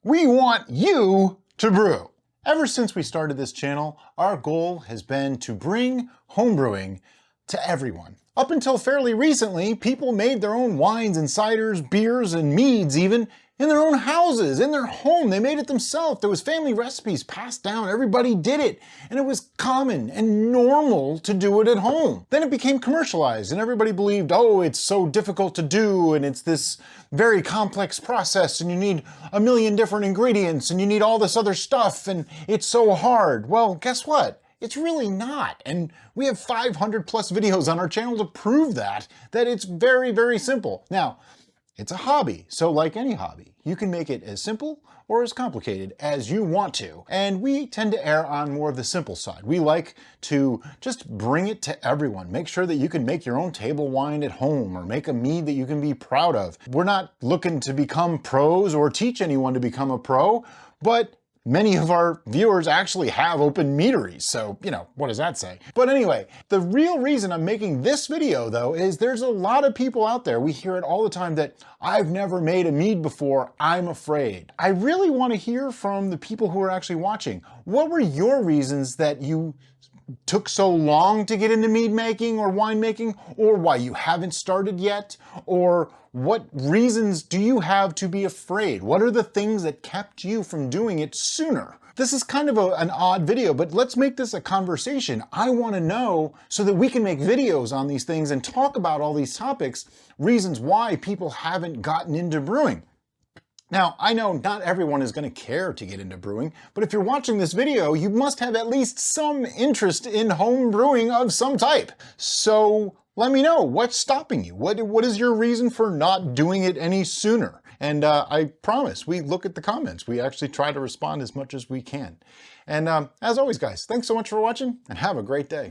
We want you to brew. Ever since we started this channel, our goal has been to bring homebrewing to everyone. Up until fairly recently, people made their own wines and ciders, beers and meads even, in their own houses, in their home. They made it themselves. There was family recipes passed down. Everybody did it. And it was common and normal to do it at home. Then it became commercialized and everybody believed, oh, it's so difficult to do and it's this very complex process and you need a million different ingredients and you need all this other stuff and it's so hard. Well, guess what? It's really not. And we have 500 plus videos on our channel to prove that it's very, very simple. Now, it's a hobby, so like any hobby, you can make it as simple or as complicated as you want to. And we tend to err on more of the simple side. We like to just bring it to everyone. Make sure that you can make your own table wine at home or make a mead that you can be proud of. We're not looking to become pros or teach anyone to become a pro, but many of our viewers actually have open meaderies, so, you know, what does that say? But anyway, the real reason I'm making this video, though, is there's a lot of people out there, we hear it all the time, that I've never made a mead before, I'm afraid. I really want to hear from the people who are actually watching. What were your reasons that you took so long to get into mead making or wine making, or why you haven't started yet, or what reasons do you have to be afraid? What are the things that kept you from doing it sooner? This is kind of an odd video, but let's make this a conversation. I want to know so that we can make videos on these things and talk about all these topics, reasons why people haven't gotten into brewing. Now, I know not everyone is going to care to get into brewing, but if you're watching this video, you must have at least some interest in home brewing of some type. So let me know, what's stopping you? What is your reason for not doing it any sooner? And I promise, we look at the comments. We actually try to respond as much as we can. And as always, guys, thanks so much for watching and have a great day.